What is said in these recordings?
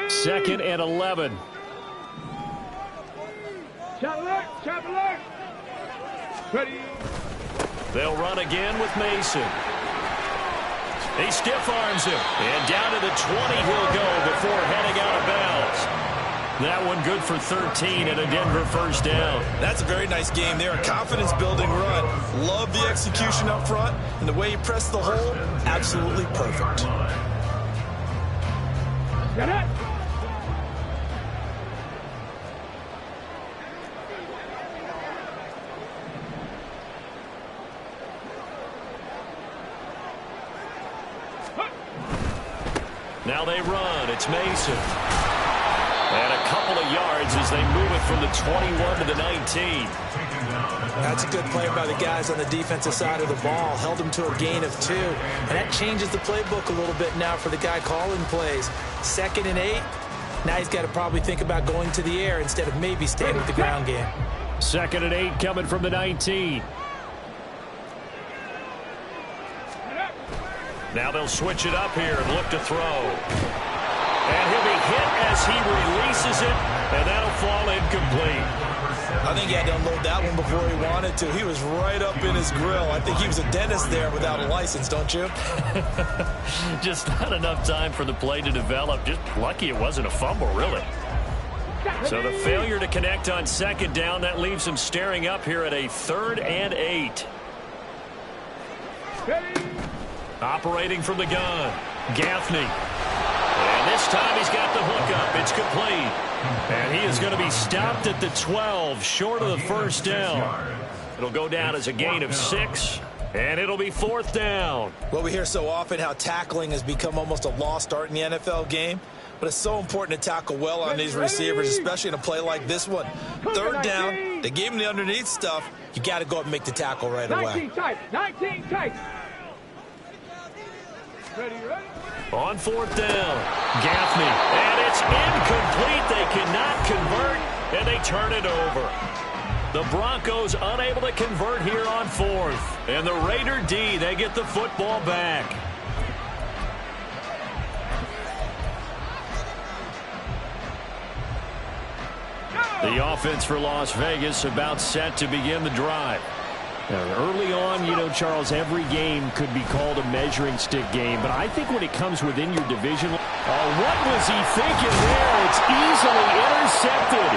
Second and 11. Ready. They'll run again with Mason. He stiff arms him. And down to the 20 he'll go before heading out of bounds. That one good for 13 and a Denver first down. That's a very nice game there. A confidence-building run. Love the execution up front. And the way he pressed the hole, absolutely perfect. Get it. Now they run. It's Mason. And a couple of yards as they move it from the 21 to the 19. That's a good play by the guys on the defensive side of the ball. Held them to a gain of 2. And that changes the playbook a little bit now for the guy calling plays. 2nd and 8. Now he's got to probably think about going to the air instead of maybe staying with the ground game. 2nd and 8 coming from the 19. Now they'll switch it up here and look to throw. And he'll be hit as he releases it, and that'll fall incomplete. I think he had to unload that one before he wanted to. He was right up in his grill. I think he was a dentist there without a license, don't you? Just not enough time for the play to develop. Just lucky it wasn't a fumble, really. So the failure to connect on 2nd down, that leaves him staring up here at a 3rd and 8. Operating from the gun, Gaffney. And this time he's got the hook up. It's complete. And he is going to be stopped at the 12, short of the first down. It'll go down as a gain of 6, and it'll be 4th down. Well, we hear so often how tackling has become almost a lost art in the NFL game. But it's so important to tackle well on these receivers, especially in a play like this one. 3rd down, they gave him the underneath stuff. You got to go up and make the tackle right away. 19 tight, 19 tight. Ready. On 4th down, Gaffney, and it's incomplete. They cannot convert, and they turn it over. The Broncos unable to convert here on 4th, and the Raider D, they get the football back. The offense for Las Vegas about set to begin the drive. Now, early on, you know, Charles, every game could be called a measuring stick game. But I think when it comes within your division, what was he thinking there? It's easily intercepted.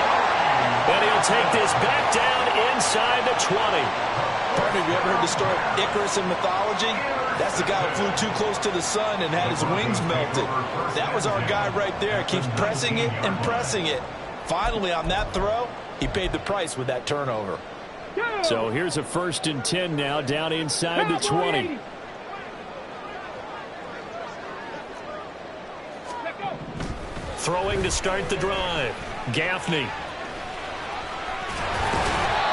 And he'll take this back down inside the 20. Partner, have you ever heard the story of Icarus in mythology? That's the guy who flew too close to the sun and had his wings melted. That was our guy right there. Keeps pressing it and pressing it. Finally, on that throw, he paid the price with that turnover. So here's a 1st and 10 now, down inside the 20. Throwing to start the drive, Gaffney.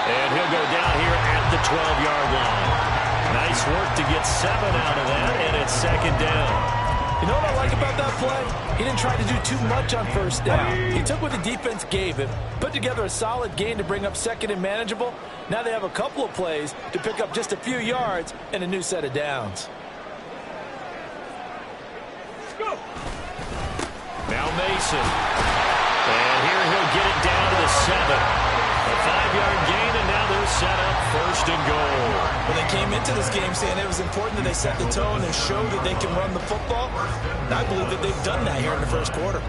And he'll go down here at the 12-yard line. Nice work to get 7 out of that, and it's 2nd down. You know what I like about that play? He didn't try to do too much on 1st down. He took what the defense gave him, put together a solid gain to bring up 2nd and manageable. Now they have a couple of plays to pick up just a few yards and a new set of downs. Go. Now Mason. And here he'll get it down to the 7. A 5-yard gain, and now they're set up 1st and goal. When they came into this game saying it was important that they set the tone and show that they can run the football, and I believe that they've done that here in the 1st quarter.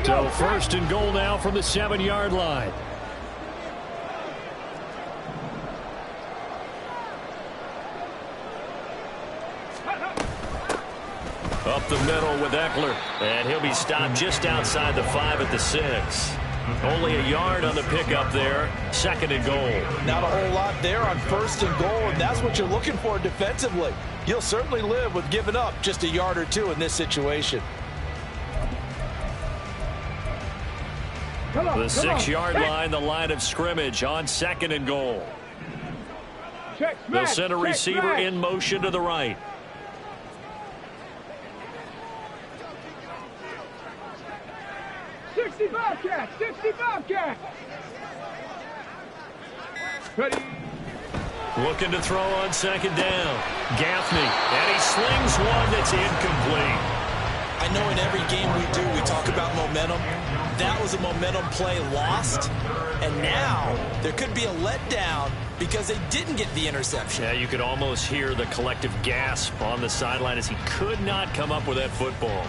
So 1st and goal now from the 7-yard line. Up the middle with Eckler, and he'll be stopped just outside the 5 at the 6. Only a yard on the pickup there. 2nd and goal. Not a whole lot there on 1st and goal, and that's what you're looking for defensively. You'll certainly live with giving up just a yard or 2 in this situation. The 6-yard line, the line of scrimmage on 2nd and goal. They'll send a receiver in motion to the right. Bobcat, 60 Bobcat. Ready. Looking to throw on second down. Gaffney, and he slings one that's incomplete. I know in every game we do, we talk about momentum. That was a momentum play lost, and now there could be a letdown because they didn't get the interception. Yeah, you could almost hear the collective gasp on the sideline as he could not come up with that football.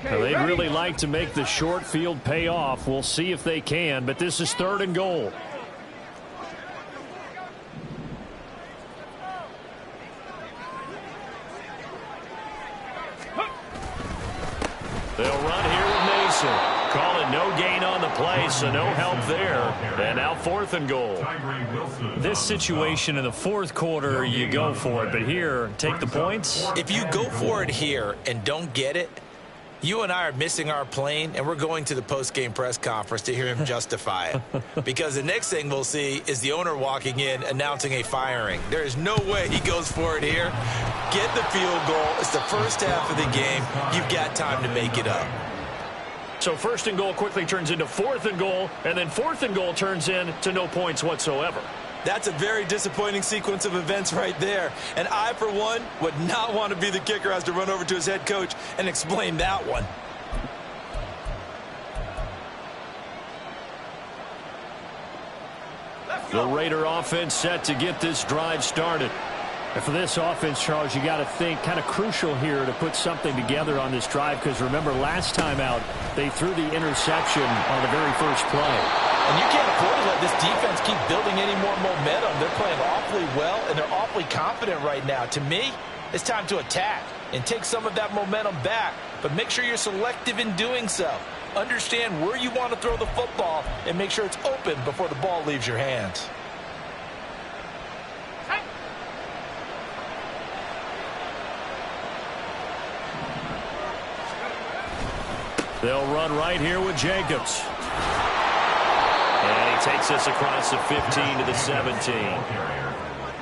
They'd really like to make the short field pay off. We'll see if they can, but this is 3rd and goal. They'll run here with Mason. Call it no gain on the play, so no help there. And now 4th and goal. This situation in the 4th quarter, you go for it. But here, take the points. If you go for it here and don't get it, you and I are missing our plane, and we're going to the post-game press conference to hear him justify it. Because the next thing we'll see is the owner walking in announcing a firing. There is no way he goes for it here. Get the field goal. It's the first half of the game. You've got time to make it up. So 1st and goal quickly turns into 4th and goal, and then 4th and goal turns into no points whatsoever. That's a very disappointing sequence of events right there. And I, for one, would not want to be the kicker who has to run over to his head coach and explain that one. The Raider offense set to get this drive started. And for this offense, Charles, you got to think kind of crucial here to put something together on this drive, because remember last time out they threw the interception on the very first play. And you can't afford to let this defense keep building any more momentum. They're playing awfully well, and they're awfully confident right now. To me, it's time to attack and take some of that momentum back, but make sure you're selective in doing so. Understand where you want to throw the football and make sure it's open before the ball leaves your hands. They'll run right here with Jacobs. And he takes us across the 15 to the 17.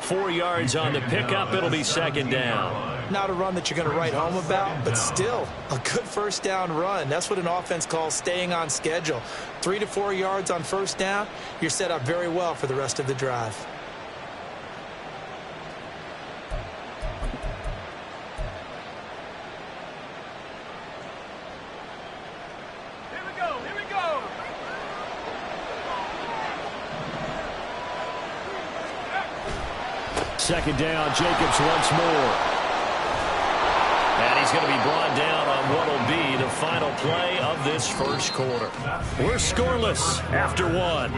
4 yards on the pickup. It'll be 2nd down. Not a run that you're going to write home about, but still a good first down run. That's what an offense calls staying on schedule. 3 to 4 yards on first down. You're set up very well for the rest of the drive. Second down, Jacobs once more. And he's going to be brought down on what will be the final play of this first quarter. We're scoreless after 1.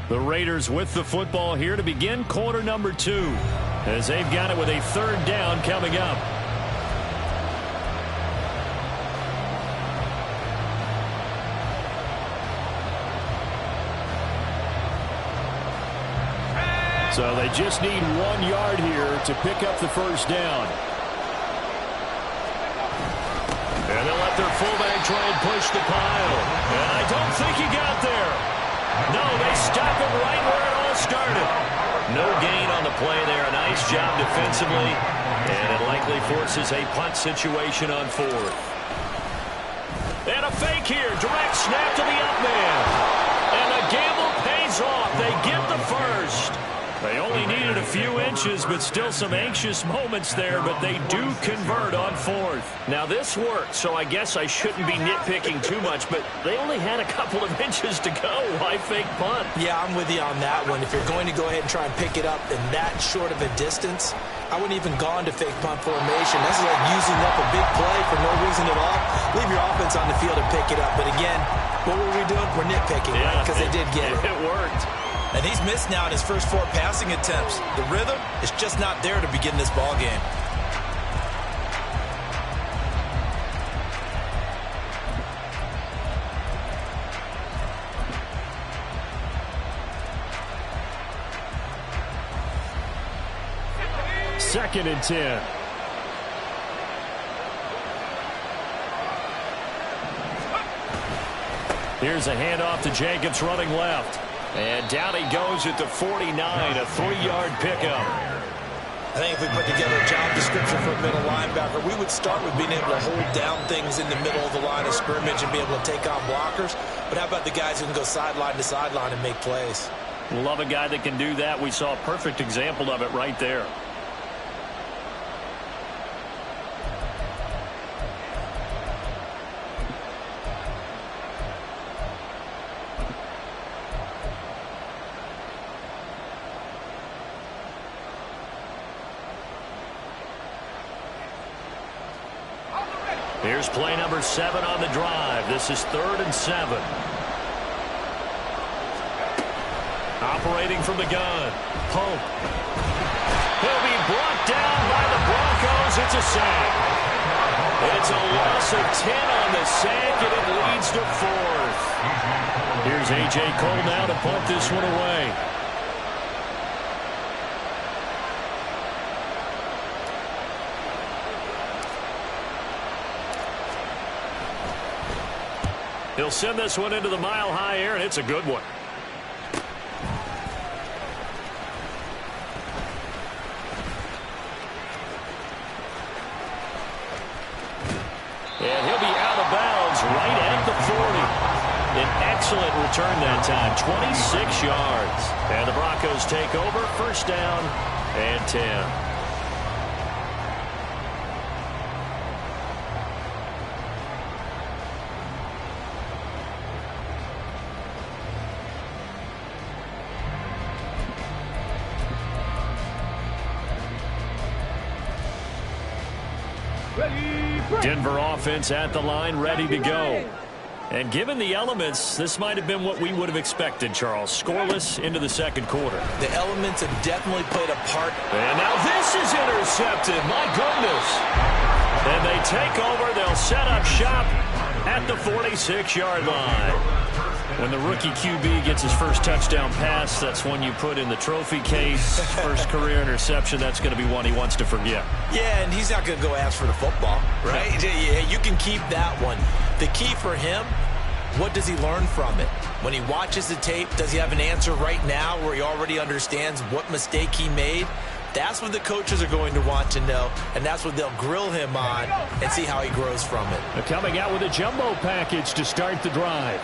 The Raiders with the football here to begin quarter number 2, as they've got it with a 3rd down coming up. So they just need 1 yard here to pick up the first down. And they'll let their fullback try and push the pile. And I don't think he got there. No, they stop him right where it all started. No gain on the play there. A nice job defensively. And it likely forces a punt situation on 4th. And a fake here. Direct snap to the up man. And the gamble pays off. They get the first. They only needed a few inches, but still some anxious moments there, but they do convert on 4th. Now, this worked, so I guess I shouldn't be nitpicking too much, but they only had a couple of inches to go. Why fake punt? Yeah, I'm with you on that one. If you're going to go ahead and try and pick it up in that short of a distance, I wouldn't even gone to fake punt formation. This is like using up a big play for no reason at all. Leave your offense on the field and pick it up. But again, what were we doing? We're nitpicking, right? Because they did get it. It worked. And he's missed now in his first 4 passing attempts. The rhythm is just not there to begin this ball game. Second and 10. Here's a handoff to Jacobs running left. And down he goes at the 49, a 3-yard pickup. I think if we put together a job description for a middle linebacker, we would start with being able to hold down things in the middle of the line of scrimmage and be able to take on blockers. But how about the guys who can go sideline to sideline and make plays? Love a guy that can do that. We saw a perfect example of it right there. Here's play number 7 on the drive. This is 3rd and 7. Operating from the gun. Pope. He'll be brought down by the Broncos. It's a sack. It's a loss of 10 on the sack, and it leads to 4th. Here's A.J. Cole now to punt this one away. He'll send this one into the mile-high air, and it's a good one. And he'll be out of bounds right at the 40. An excellent return that time, 26 yards. And the Broncos take over, 1st down and 10. Denver offense at the line, ready to go. And given the elements, this might have been what we would have expected, Charles. Scoreless into the 2nd quarter. The elements have definitely played a part. And now this is intercepted. My goodness. And they take over. They'll set up shop at the 46-yard line. When the rookie QB gets his first touchdown pass, that's one you put in the trophy case. First career interception, that's going to be one he wants to forget. Yeah, and he's not going to go ask for the football, right? Yeah, you can keep that one. The key for him, what does he learn from it? When he watches the tape, does he have an answer right now where he already understands what mistake he made? That's what the coaches are going to want to know, and that's what they'll grill him on and see how he grows from it. They're coming out with a jumbo package to start the drive.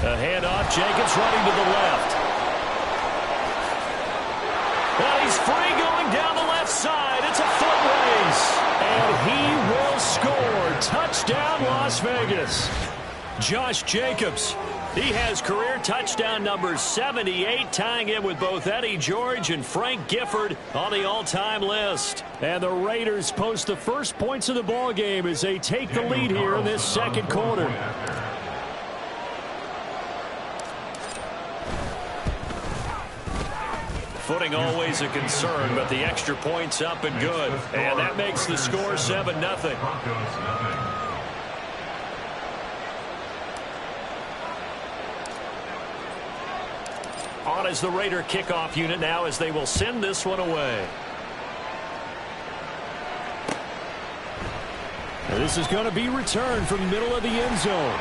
A handoff, Jacobs running to the left. And he's free going down the left side. It's a foot race. And he will score. Touchdown, Las Vegas. Josh Jacobs. He has career touchdown number 78, tying it with both Eddie George and Frank Gifford on the all-time list. And the Raiders post the first points of the ball game as they take the lead here in this 2nd quarter. Footing always a concern, but the extra point's up and good. And that makes the score 7-0. On is the Raider kickoff unit now as they will send this one away. And this is going to be returned from the middle of the end zone.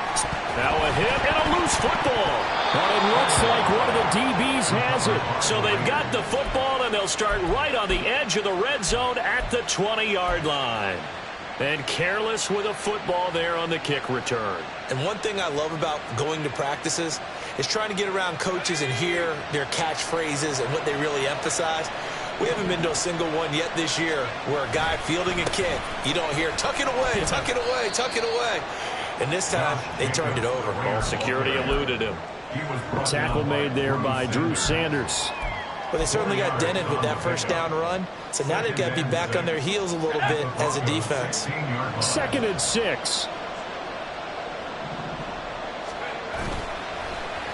Now a hit and a loose football. And it looks like one of the DBs has it. So they've got the football, and they'll start right on the edge of the red zone at the 20-yard line. And careless with a football there on the kick return. And one thing I love about going to practices is trying to get around coaches and hear their catchphrases and what they really emphasize. We haven't been to a single one yet this year where a guy fielding a kick, you don't hear, tuck it away, tuck it away, tuck it away. And this time, they turned it over. Ball security eluded him. Tackle made there by Drew Sanders. But they certainly got dented with that 1st down run. So now they've got to be back on their heels a little bit as a defense. 2nd and 6.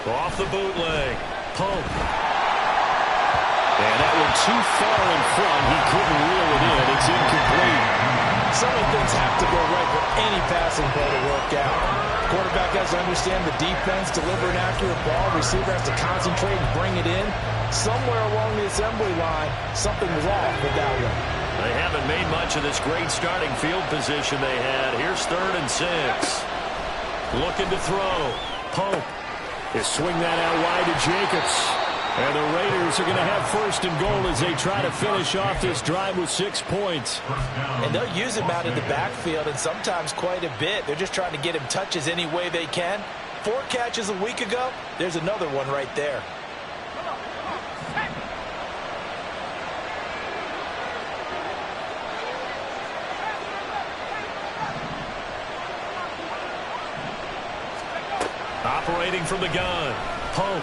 Off the bootleg. Pope. And that one too far in front. He couldn't reel it in. It's incomplete. Some of the things have to go right for any passing play to work out. Quarterback has to understand the defense, deliver an accurate ball. Receiver has to concentrate and bring it in. Somewhere along the assembly line, something was off with that one. They haven't made much of this great starting field position they had. Here's 3rd and 6. Looking to throw. Pope. They swing that out wide to Jacobs. And the Raiders are going to have 1st and goal as they try to finish off this drive with 6 points. And they'll use him out in the backfield, and sometimes quite a bit. They're just trying to get him touches any way they can. 4 catches a week ago. There's another one right there. Operating from the gun. Pope.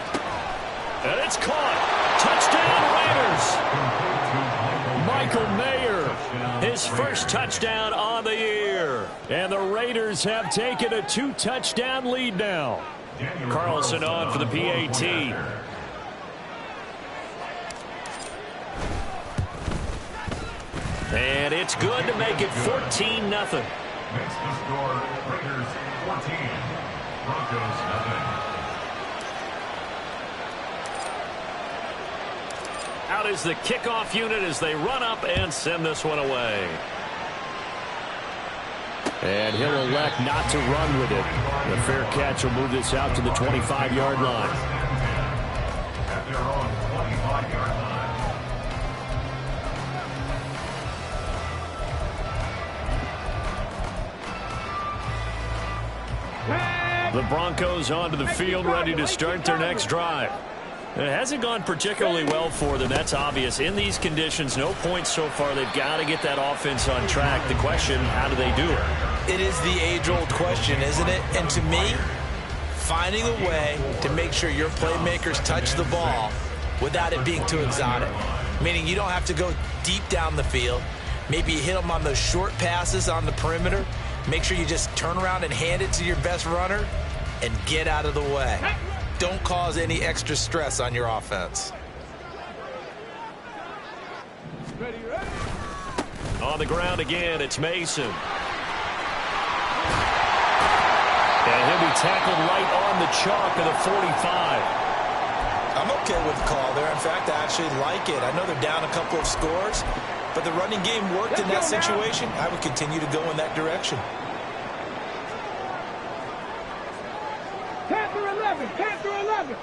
And it's caught. Touchdown, Raiders. Michael Mayer, his first touchdown on the year. And the Raiders have taken a 2-touchdown lead now. Carlson on for the PAT. And it's good to make it 14-0. Makes the score Raiders 14, Broncos 0. Out is the kickoff unit as they run up and send this one away. And he'll elect not to run with it. The fair catch will move this out to the 25-yard line. At their own 25-yard line. The Broncos onto the field, ready to start their next drive. It hasn't gone particularly well for them. That's obvious. In these conditions, no points so far. They've got to get that offense on track. The question, how do they do it? It is the age-old question, isn't it? And to me, finding a way to make sure your playmakers touch the ball without it being too exotic. Meaning you don't have to go deep down the field. Maybe you hit them on those short passes on the perimeter. Make sure you just turn around and hand it to your best runner and get out of the way. Don't cause any extra stress on your offense. On the ground again, it's Mason. And he'll be tackled right on the chalk of the 45. I'm okay with the call there. In fact, I actually like it. I know they're down a couple of scores, but the running game worked in that situation. I would continue to go in that direction. Panther 11, Panther 11.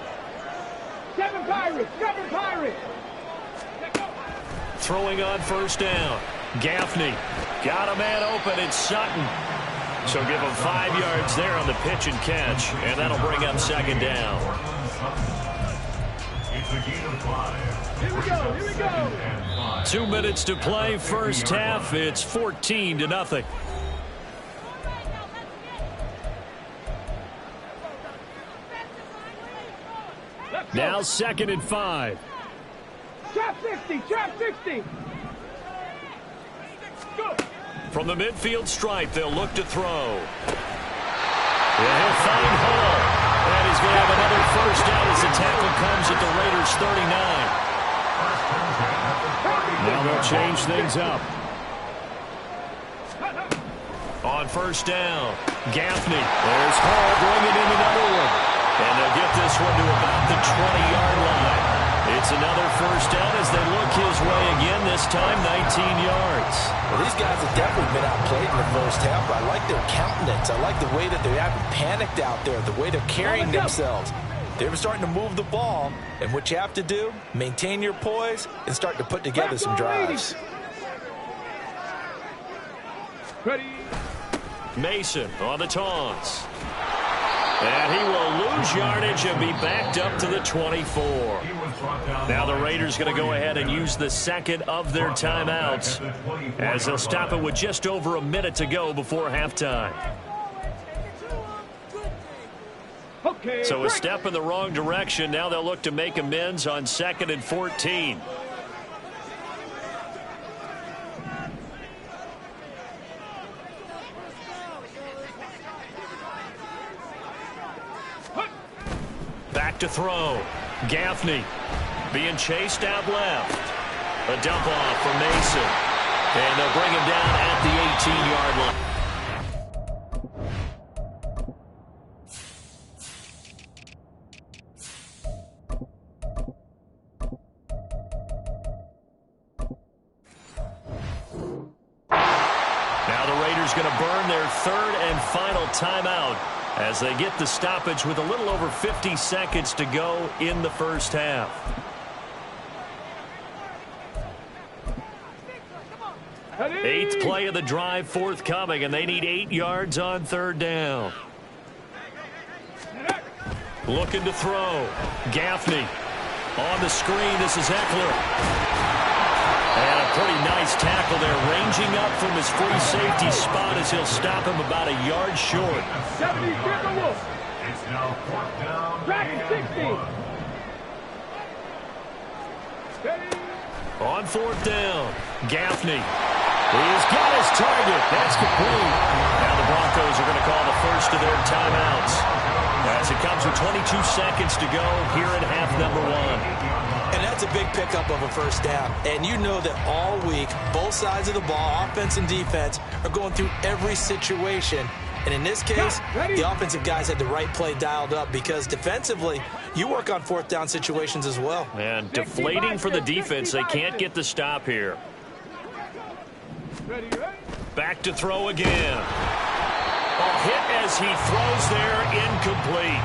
7 Pirates, 7 Pirates. Throwing on 1st down. Gaffney got a man open. It's Sutton. So give him 5 yards there on the pitch and catch, and that'll bring up 2nd down. It's a gain of 5. Here we go, here we go. 2 minutes to play, first half. It's 14-0. Now 2nd and 5. Trap 60, trap 60. Go. From the midfield stripe, they'll look to throw. And he'll find Hall. And he's going to have another 1st down as the tackle comes at the Raiders' 39. Now they'll change things up. On 1st down, Gaffney. There's Hall bringing in another one. And they'll get this one to about the 20-yard line. It's another 1st down as they look his way again, this time 19 yards. Well, these guys have definitely been outplayed in the first half, but I like their countenance. I like the way that they haven't panicked out there, the way they're carrying themselves. They're starting to move the ball, and what you have to do, maintain your poise and start to put together some drives. Ready. Mason on the taunts. And he will lose yardage and be backed up to the 24. Now the Raiders going to go ahead and use the 2nd of their timeouts as they'll stop it with just over a minute to go before halftime. Okay. So a step in the wrong direction. Now they'll look to make amends on 2nd and 14. Back to throw. Gaffney being chased out left. A dump off for Mason. And they'll bring him down at the 18-yard line. Raiders going to burn their third and final timeout as they get the stoppage with a little over 50 seconds to go in the first half. Eighth play of the drive forthcoming, and they need 8 yards on third down. Looking to throw. Gaffney on the screen. This is Eckler. And a pretty nice tackle there, ranging up from his free safety spot as he'll stop him about a yard short. 70, It's now 4th down. Track and 60. 1. On 4th down, Gaffney. He's got his target. That's complete. Now the Broncos are going to call the first of their timeouts as it comes with 22 seconds to go here in half number 1. And that's a big pickup of a first down. And you know that all week, both sides of the ball, offense and defense, are going through every situation. And in this case, the offensive guys had the right play dialed up because defensively, you work on 4th down situations as well. And deflating for the defense. They can't get the stop here. Back to throw again. A hit as he throws there, incomplete.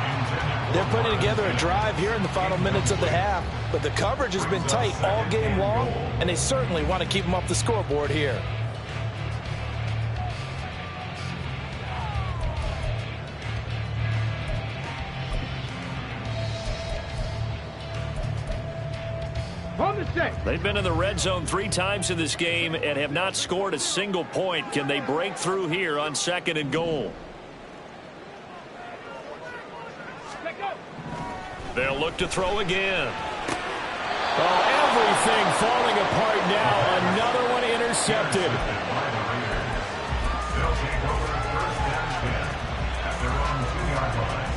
They're putting together a drive here in the final minutes of the half, but the coverage has been tight all game long, and they certainly want to keep them off the scoreboard here. They've been in the red zone 3 times in this game and have not scored a single point. Can they break through here on 2nd and goal? They'll look to throw again. Oh, everything falling apart now. Another one intercepted. They'll take over 1st and 10 at their own 2-yard line.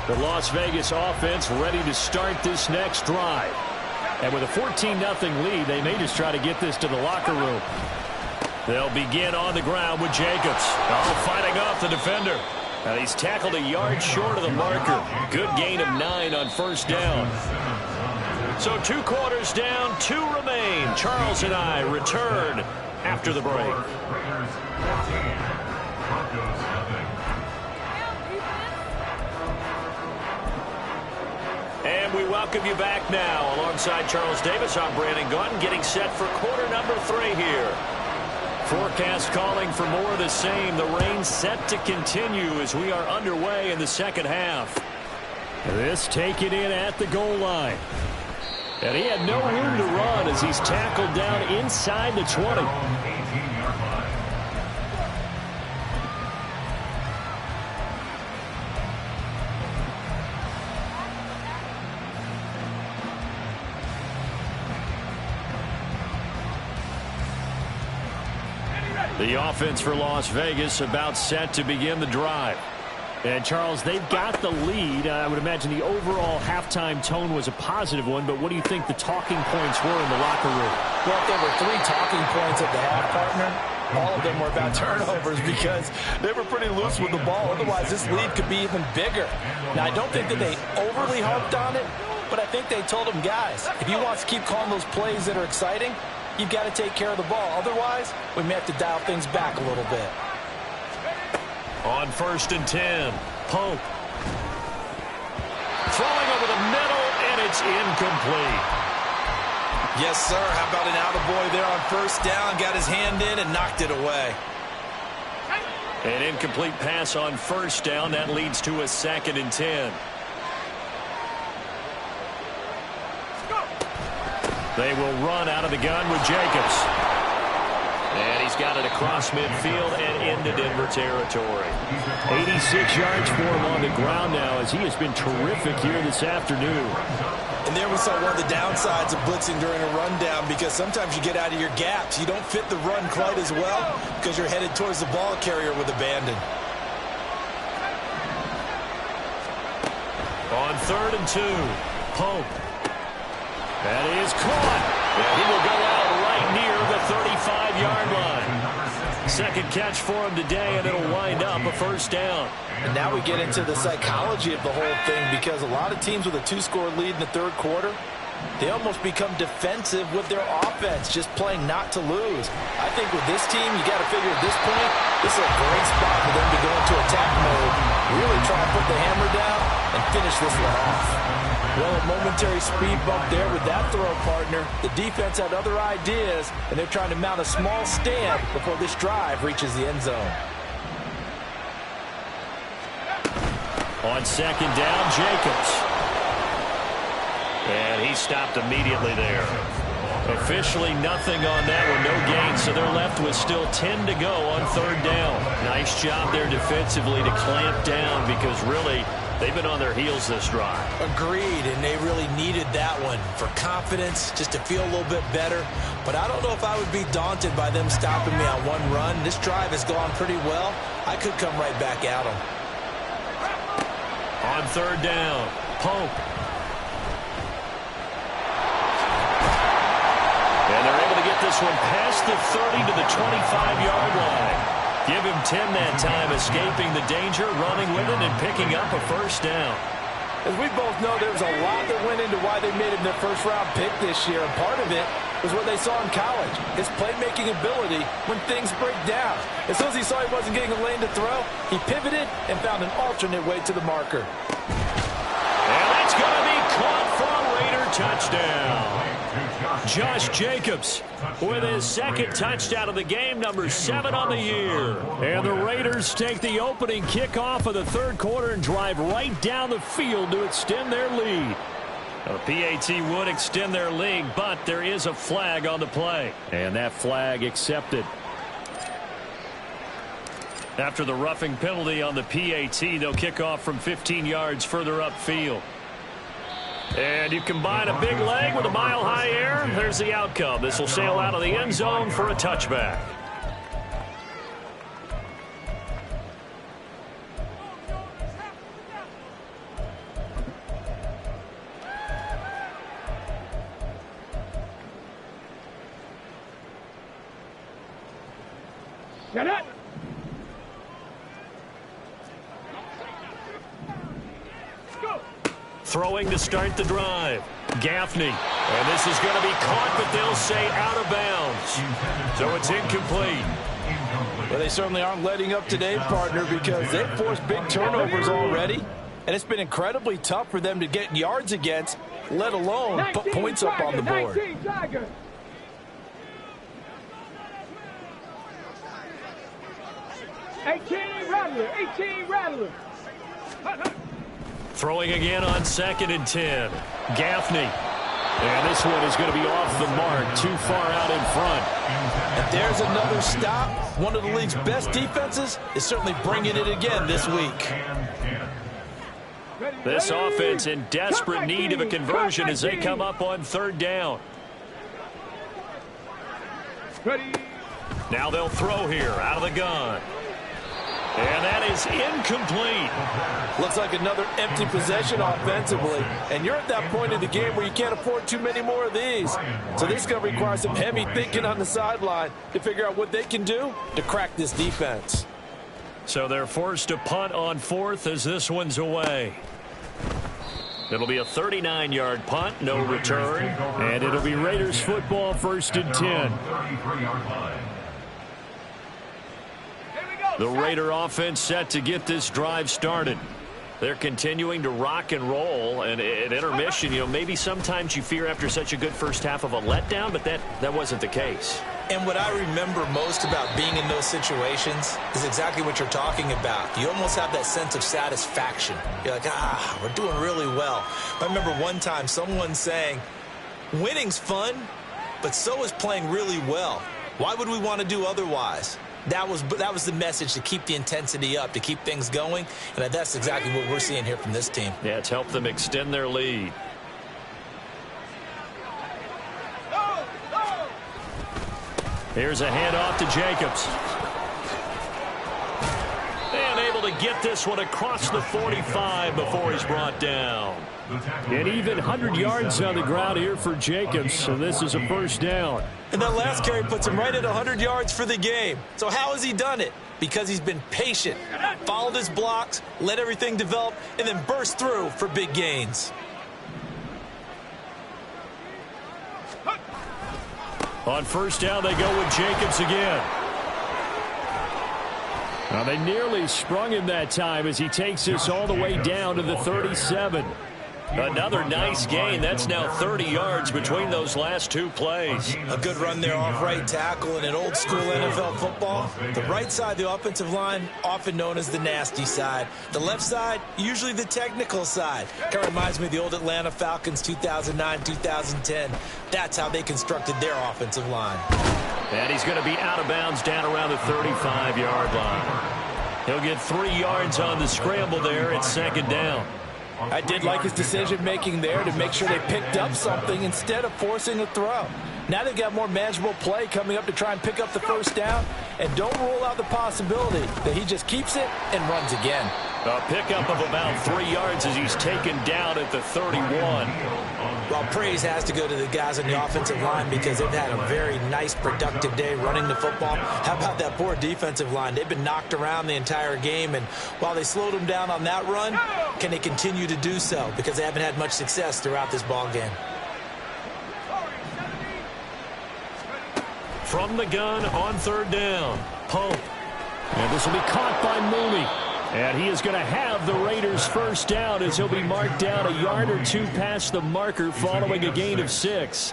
The Las Vegas offense ready to start this next drive. And with a 14-0 lead, they may just try to get this to the locker room. They'll begin on the ground with Jacobs. Oh, fighting off the defender. He's tackled a yard short of the marker. Good gain of 9 on 1st down. So 2 quarters down, 2 remain. Charles and I return after the break. Raiders 14. Broncos nothing. And we welcome you back now. Alongside Charles Davis, I'm Brandon Gaudin, getting set for quarter number 3 here. Forecast calling for more of the same. The rain set to continue as we are underway in the second half. This taken in at the goal line. And he had no room to run as he's tackled down inside the 20. 18-yard line. The offense for Las Vegas about set to begin the drive. And, Charles, they've got the lead. I would imagine the overall halftime tone was a positive one, but what do you think the talking points were in the locker room? Well, if there were 3 talking points at the half, partner, all of them were about turnovers because they were pretty loose with the ball. Otherwise, this lead could be even bigger. Now, I don't think that they overly harped on it, but I think they told them, guys, if you want to keep calling those plays that are exciting, you've got to take care of the ball. Otherwise, we may have to dial things back a little bit. On 1st and 10, Pope. Throwing over the middle, and it's incomplete. Yes, sir. How about an attaboy there on 1st down? Got his hand in and knocked it away. An incomplete pass on 1st down. That leads to a 2nd and 10. They will run out of the gun with Jacobs. And he's got it across midfield and into Denver territory. 86 yards for him on the ground now as he has been terrific here this afternoon. And there we saw one of the downsides of blitzing during a rundown because sometimes you get out of your gaps. You don't fit the run quite as well because you're headed towards the ball carrier with abandon. On 3rd and 2, Pope. That is caught. And he will go out right near the 35-yard line. Second catch for him today, and it'll wind up a 1st down. And now we get into the psychology of the whole thing because a lot of teams with a 2-score lead in the 3rd quarter, They almost become defensive with their offense, just playing not to lose. I think with this team, you got to figure at this point, this is a great spot for them to go into attack mode, really try to put the hammer down and finish this one off. Well, a momentary speed bump there with that throw, partner. The defense had other ideas, and they're trying to mount a small stand before this drive reaches the end zone. On second down, Jacobs. And he stopped immediately there. Officially nothing on that one, no gain, so they're left with still 10 to go on third down. Nice job there defensively to clamp down because really they've been on their heels this drive. Agreed, and they really needed that one for confidence, just to feel a little bit better. But I don't know if I would be daunted by them stopping me on one run. This drive has gone pretty well. I could come right back at them. On third down, Pope. And they're able to get this one past the 30 to the 25-yard line. Give him 10 that time, escaping the danger, running with it, and picking up a first down. As we both know, there was a lot that went into why they made him their first-round pick this year, and part of it was what they saw in college, his playmaking ability when things break down. As soon as he saw he wasn't getting a lane to throw, he pivoted and found an alternate way to the marker. And that's going to be caught for a Raider touchdown. Josh Jacobs with his second touchdown of the game, number 7 on the year. And the Raiders take the opening kickoff of the third quarter and drive right down the field to extend their lead. A PAT would extend their lead, but there is a flag on the play. And that flag accepted. After the roughing penalty on the PAT, they'll kick off from 15 yards further upfield. And you combine a big leg with a mile-high air, there's the outcome. This will sail out of the end zone for a touchback. Get up! Go! Throwing to start the drive. Gaffney. And this is going to be caught, but they'll say out of bounds. So it's incomplete. Well, they certainly aren't letting up today, partner, because they've forced big turnovers already. And it's been incredibly tough for them to get yards against, let alone put points up on the board. 19 Tigers. Rattler, 18 Rattler. Throwing again on second and 10. Gaffney. And this one is going to be off the mark, too far out in front. And there's another stop. One of the league's best defenses is certainly bringing it again this week. This offense in desperate need of a conversion as they come up on third down. Now they'll throw here out of the gun. And that is incomplete. Looks like another empty possession offensively. And you're at that point in the game where you can't afford too many more of these. So this is going to require some heavy thinking on the sideline to figure out what they can do to crack this defense. So they're forced to punt on fourth as this one's away. It'll be a 39-yard punt, no return. And it'll be Raiders football, first and 10. The Raider offense set to get this drive started. They're continuing to rock and roll, and at intermission, you know, maybe sometimes you fear after such a good first half of a letdown, but that wasn't the case. And what I remember most about being in those situations is exactly what you're talking about. You almost have that sense of satisfaction. You're like, we're doing really well. I remember one time someone saying, winning's fun, but so is playing really well. Why would we want to do otherwise? That was the message, to keep the intensity up, to keep things going, and that's exactly what we're seeing here from this team. Yeah, it's helped them extend their lead. Here's a handoff to Jacobs. And able to get this one across the 45 before he's brought down. And even 100 yards on the ground here for Jacobs, so this is a first down. And that last carry puts him right at 100 yards for the game. So how has he done it? Because he's been patient, followed his blocks, let everything develop, and then burst through for big gains. On first down, they go with Jacobs again. Now, they nearly sprung him that time as he takes this all the way down to the 37. Another nice gain. That's now 30 yards between those last two plays. A good run there off right tackle in an old school NFL football. The right side, the offensive line, often known as the nasty side. The left side, usually the technical side. Kind of reminds me of the old Atlanta Falcons 2009, 2010. That's how they constructed their offensive line. And he's going to be out of bounds down around the 35-yard line. He'll get 3 yards on the scramble there at second down. I did like his decision-making there to make sure they picked up something instead of forcing a throw. Now they've got more manageable play coming up to try and pick up the first down. And don't rule out the possibility that he just keeps it and runs again. A pickup of about 3 yards as he's taken down at the 31. Well, praise has to go to the guys on the offensive line because they've had a very nice, productive day running the football. How about that poor defensive line? They've been knocked around the entire game, and while they slowed them down on that run, can they continue to do so? Because they haven't had much success throughout this ball game. From the gun on third down, Pope. And this will be caught by Mooney. And he is going to have the Raiders first down as he'll be marked down a yard or two past the marker following a gain of 6.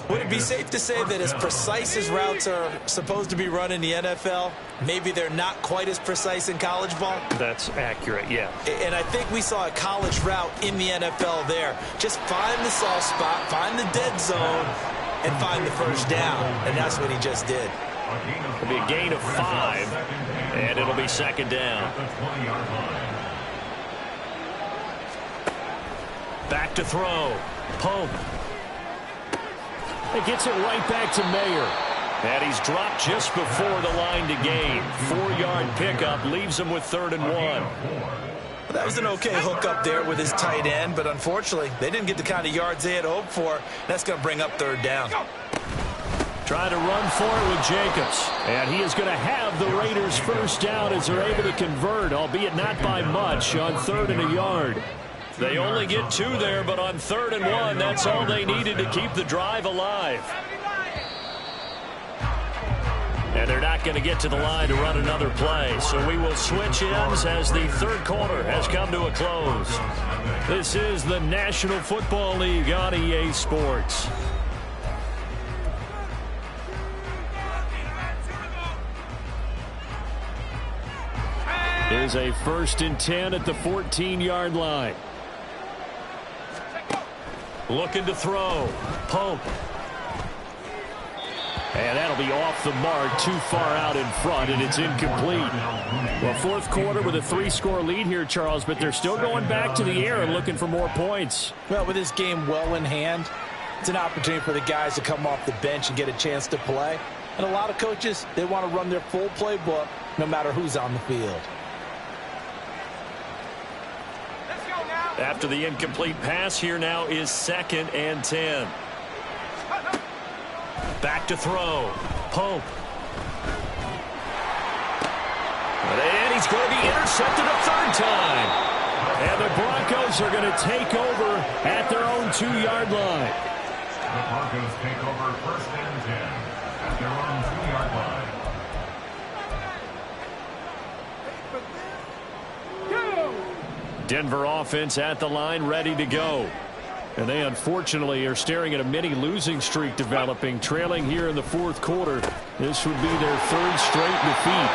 Would it be safe to say that as precise as routes are supposed to be run in the NFL, maybe they're not quite as precise in college ball? That's accurate, yeah. And I think we saw a college route in the NFL there. Just find the soft spot, find the dead zone, and find the first down. And that's what he just did. It'll be a gain of 5, and it'll be second down. Back to throw. Pope. It gets it right back to Mayer. And he's dropped just before the line to gain. 4-yard pickup leaves him with 3rd and 1. Well, that was an okay hookup there with his tight end, but unfortunately, they didn't get the kind of yards they had hoped for. That's going to bring up 3rd down. Trying to run for it with Jacobs. And he is going to have the Raiders first down as they're able to convert, albeit not by much, on 3rd and a yard. They only get 2 there, but on 3rd and 1, that's all they needed to keep the drive alive. And they're not going to get to the line to run another play. So we will switch ends as the third quarter has come to a close. This is the National Football League on EA Sports. Here's a 1st and 10 at the 14-yard line. Looking to throw. Pope. And that'll be off the mark, too far out in front, and it's incomplete. Well, 4th quarter with a 3-score lead here, Charles, but they're still going back to the air and looking for more points. Well, with this game well in hand, it's an opportunity for the guys to come off the bench and get a chance to play. And a lot of coaches, they want to run their full playbook no matter who's on the field. After the incomplete pass, here now is 2nd and 10. Back to throw. Pope. And he's going to be intercepted a 3rd time. And the Broncos are going to take over at their own 2-yard line. The Broncos take over 1st and 10 at their own 2-yard line. Denver offense at the line, ready to go. And they unfortunately are staring at a mini losing streak developing, trailing here in the 4th quarter. This would be their 3rd straight defeat.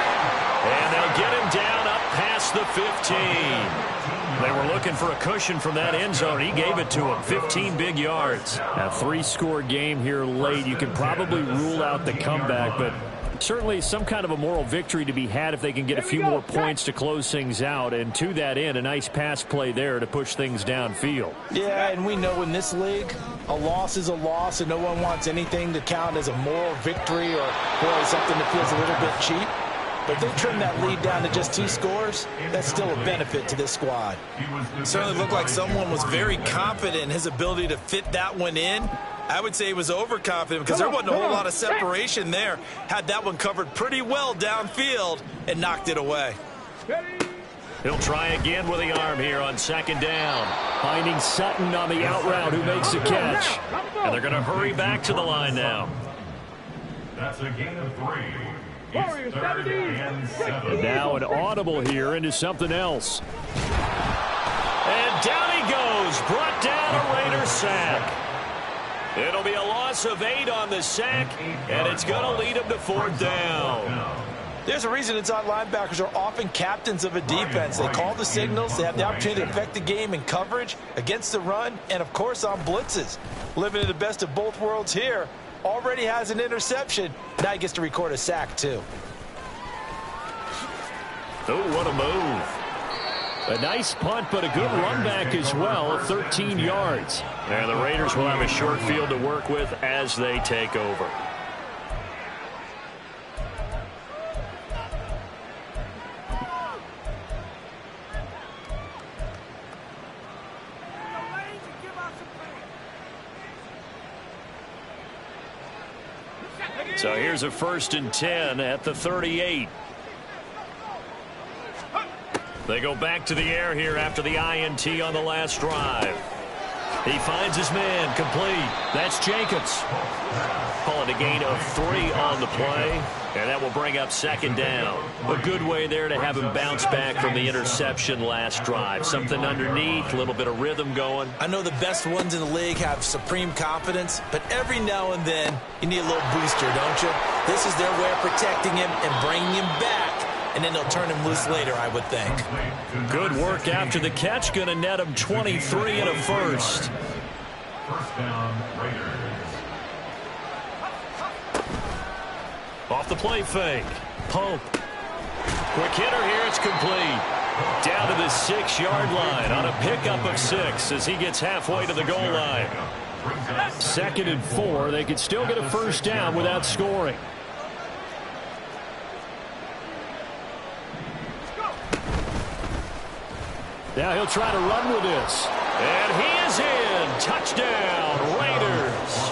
And they'll get him down up past the 15. They were looking for a cushion from that end zone. He gave it to him. 15 big yards. A 3-score game here late. You can probably rule out the comeback, but certainly some kind of a moral victory to be had if they can get a few more points to close things out. And to that end, a nice pass play there to push things downfield. Yeah, and we know in this league, a loss is a loss, and no one wants anything to count as a moral victory or boy, something that feels a little bit cheap. But if they trim that lead down to just 2 scores, that's still a benefit to this squad. It certainly looked like someone was very confident in his ability to fit that one in. I would say he was overconfident because there wasn't a whole lot of separation there. Had that one covered pretty well downfield and knocked it away. He'll try again with the arm here on 2nd down. Finding Sutton on the out route who makes the catch. And they're going to hurry back to the line now. That's a gain of 3. Warriors, It's third 17. and 7. And now an audible here into something else. And down he goes. Brought down a Raider sack. It'll be a loss of 8 on the sack, and it's going to lead him to 4th down. There's a reason inside linebackers are often captains of a defense. They call the signals. They have the opportunity to affect the game in coverage, against the run, and, of course, on blitzes. Living in the best of both worlds here. Already has an interception. Now he gets to record a sack, too. Oh, what a move. A nice punt, but a good run back as well, 13 yards. And the Raiders will have a short field to work with as they take over. So here's a 1st and 10 at the 38. They go back to the air here after the INT on the last drive. He finds his man, complete. That's Jacobs. Call it a gain of 3 on the play, and that will bring up 2nd down. A good way there to have him bounce back from the interception last drive. Something underneath, a little bit of rhythm going. I know the best ones in the league have supreme confidence, but every now and then you need a little booster, don't you? This is their way of protecting him and bringing him back. And then they'll turn him loose later, I would think. Good work after the catch. Going to net him 23 and a 1st. 1st down, Raiders. Off the play fake. Pope. Quick hitter here. It's complete. Down to the 6-yard line on a pickup of 6 as he gets halfway to the goal line. 2nd and 4. They could still get a 1st down without scoring. Now he'll try to run with this. And he is in. Touchdown, Raiders.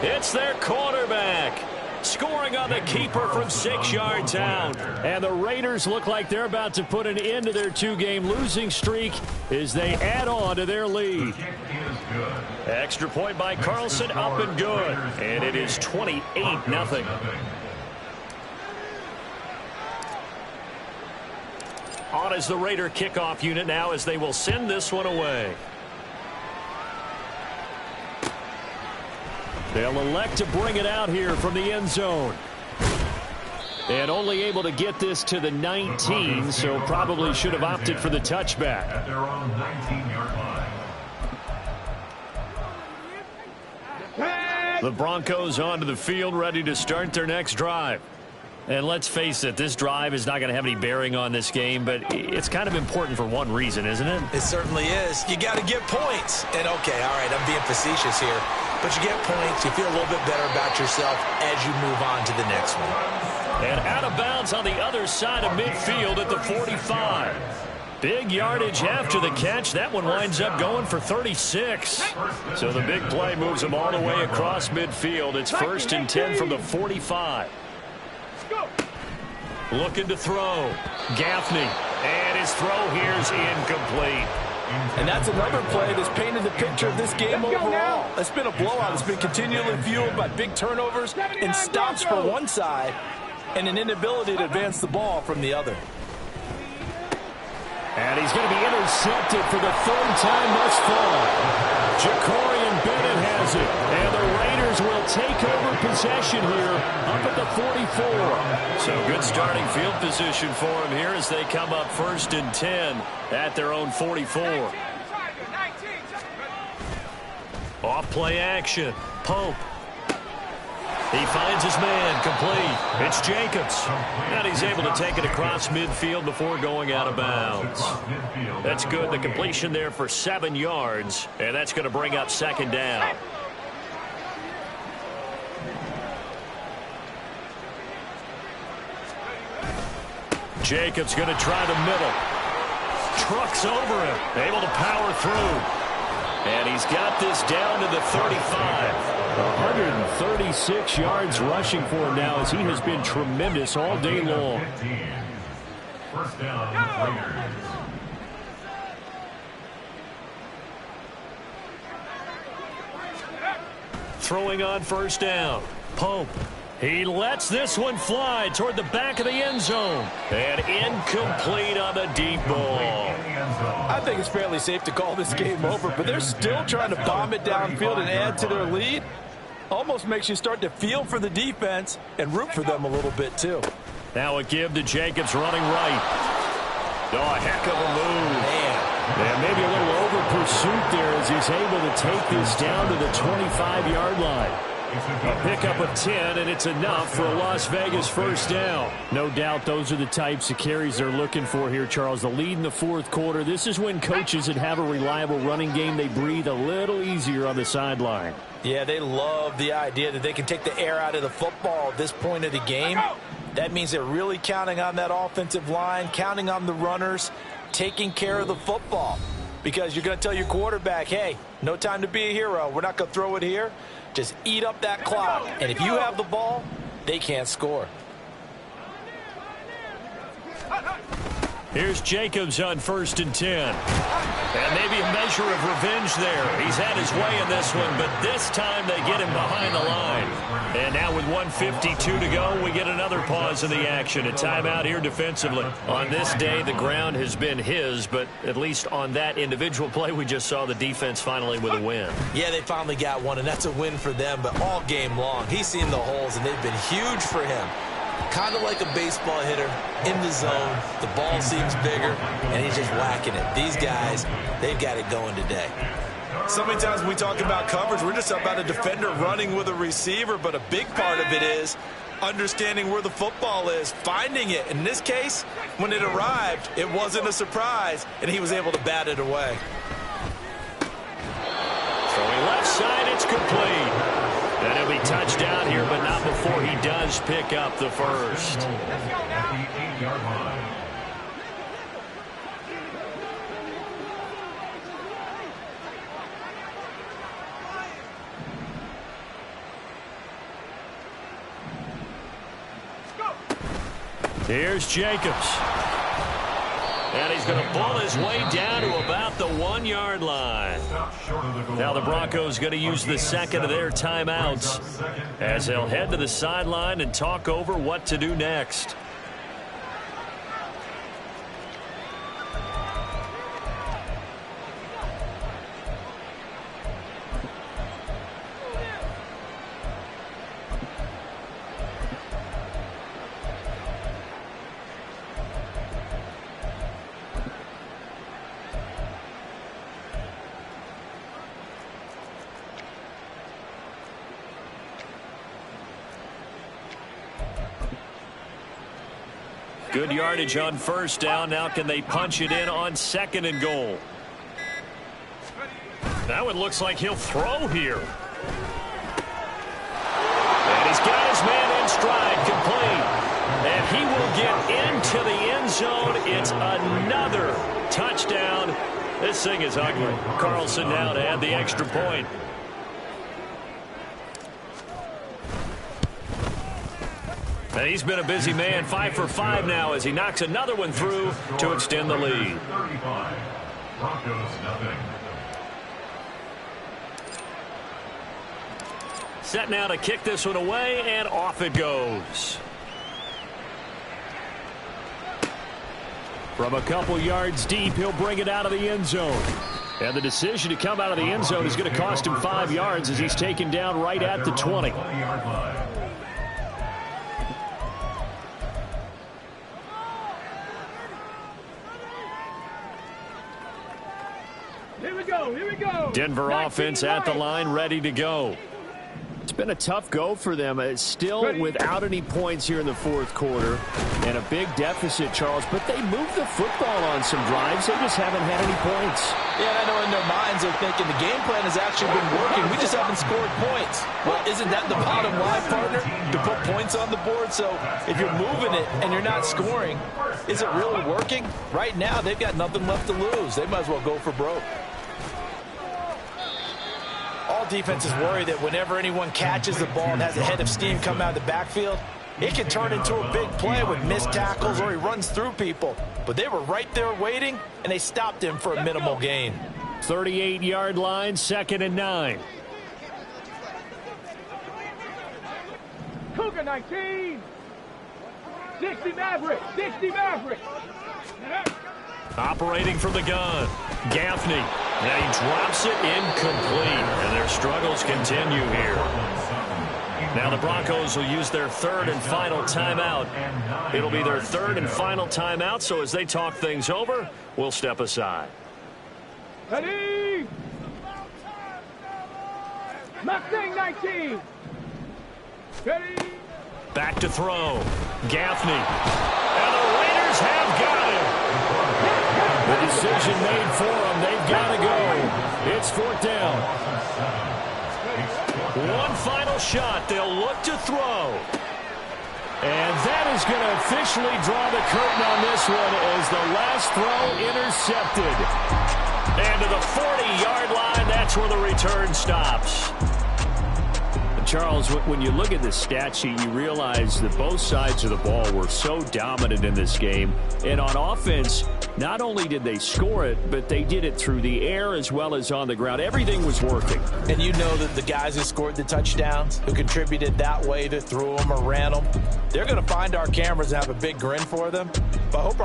It's their quarterback. Scoring on the keeper from 6 yards out. And the Raiders look like they're about to put an end to their 2-game losing streak as they add on to their lead. Extra point by Carlson, up and good. And it is 28-0. On is the Raider kickoff unit now as they will send this one away. They'll elect to bring it out here from the end zone. And only able to get this to the 19, so probably should have opted for the touchback. At their own 19-yard line. The Broncos onto the field, ready to start their next drive. And let's face it, this drive is not going to have any bearing on this game, but it's kind of important for one reason, isn't it? It certainly is. You got to get points. And, okay, all right, I'm being facetious here. But you get points, you feel a little bit better about yourself as you move on to the next one. And out of bounds on the other side of midfield at the 45. Big yardage after the catch. That one winds up going for 36. So the big play moves them all the way across midfield. It's 1st and 10 from the 45. Looking to throw. Gaffney. And his throw here's incomplete. And that's another play that's painted the picture of this game overall. It's been a blowout. It's been continually fueled by big turnovers and stops for one side and an inability to advance the ball from the other. And he's going to be intercepted for the 3rd time thus far. Jacorian Bennett has it. And the Raiders will take over possession here up at the 44. So good starting field position for him here as they come up 1st and 10 at their own 44. Off play action. Pope. He finds his man, complete. It's Jacobs. And he's able to take it across midfield before going out of bounds. That's good. The completion there for 7 yards. And that's going to bring up 2nd down. Jacobs going to try the middle. Trucks over him. Able to power through. And he's got this down to the 35. 136 yards rushing for him now as he has been tremendous all day long. 1st down, Raiders. Throwing on 1st down. Pope. He lets this one fly toward the back of the end zone. And incomplete on the deep ball. I think it's fairly safe to call this game over, but they're still trying to bomb it downfield and add to their lead. Almost makes you start to feel for the defense and root for them a little bit, too. Now a give to Jacobs running right. Oh, a heck of a move. Man. And maybe a little over pursuit there as he's able to take this down to the 25-yard line. A pickup of 10, and it's enough for a Las Vegas first down. No doubt those are the types of carries they're looking for here, Charles. The lead in the fourth quarter. This is when coaches that have a reliable running game, they breathe a little easier on the sideline. Yeah, they love the idea that they can take the air out of the football at this point of the game. That means they're really counting on that offensive line, counting on the runners, taking care of the football. Because you're going to tell your quarterback, hey, no time to be a hero. We're not going to throw it here. Just eat up that clock. And if you have the ball, they can't score. Here's Jacobs on 1st and 10. And maybe a measure of revenge there. He's had his way in this one, but this time they get him behind the line. And now with 1:52 to go, we get another pause in the action. A timeout here defensively. On this day, the ground has been his, but at least on that individual play, we just saw the defense finally with a win. Yeah, they finally got one, and that's a win for them. But all game long, he's seen the holes, and they've been huge for him. Kind of like a baseball hitter in the zone. The ball seems bigger, and he's just whacking it. These guys, they've got it going today. So many times when we talk about coverage, we're just about a defender running with a receiver, but a big part of it is understanding where the football is, finding it. In this case, when it arrived, it wasn't a surprise, and he was able to bat it away. Throwing left side, it's complete. And he'll be touchdown here, but not before he does pick up the first. At the 8-yard line. Here's Jacobs. And he's going to pull his way down to about the 1-yard line. Now the Broncos going to use the second of their timeouts as they'll head to the sideline and talk over what to do next. Good yardage on first down. Now can they punch it in on 2nd and goal? Now it looks like he'll throw here. And he's got his man in stride, complete. And he will get into the end zone. It's another touchdown. This thing is ugly. Carlson now to add the extra point. And he's been a busy man, 5 for 5 now as he knocks another one through to extend the lead. 35. Broncos nothing. Set now to kick this one away, and off it goes. From a couple yards deep, he'll bring it out of the end zone. And the decision to come out of the end zone is going to cost him 5 yards as he's taken down right at the 20. 20-yard line. Here we go. Denver offense at the line, ready to go. It's been a tough go for them. It's still without any points here in the fourth quarter and a big deficit, Charles. But they moved the football on some drives. They just haven't had any points. Yeah, I know in their minds they're thinking the game plan has actually been working. We just haven't scored points. Well, isn't that the bottom line, partner? To put points on the board. So if you're moving it and you're not scoring, is it really working? Right now, they've got nothing left to lose. They might as well go for broke. All defenses worry that whenever anyone catches the ball and has a head of steam come out of the backfield, it can turn into a big play with missed tackles or he runs through people. But they were right there waiting, and they stopped him for a minimal gain. 38-yard line, 2nd and 9. Cougar 19. 60 Maverick. 60 Maverick. Operating from the gun, Gaffney. Now he drops it incomplete, and their struggles continue here. Now the Broncos will use their third and final timeout. It'll be their third and final timeout, so as they talk things over, we'll step aside. Ready? Mustang 19. Ready? Back to throw. Gaffney. And the Raiders have got him. The decision made for them. They've got to go. It's fourth down. One final shot. They'll look to throw. And that is going to officially draw the curtain on this one as the last throw intercepted. And to the 40-yard line, that's where the return stops. Charles, when you look at the stat sheet, you realize that both sides of the ball were so dominant in this game. And on offense, not only did they score it, but they did it through the air as well as on the ground. Everything was working. And you know that the guys who scored the touchdowns, who contributed that way, that threw them or ran them, they're going to find our cameras and have a big grin for them. But I hope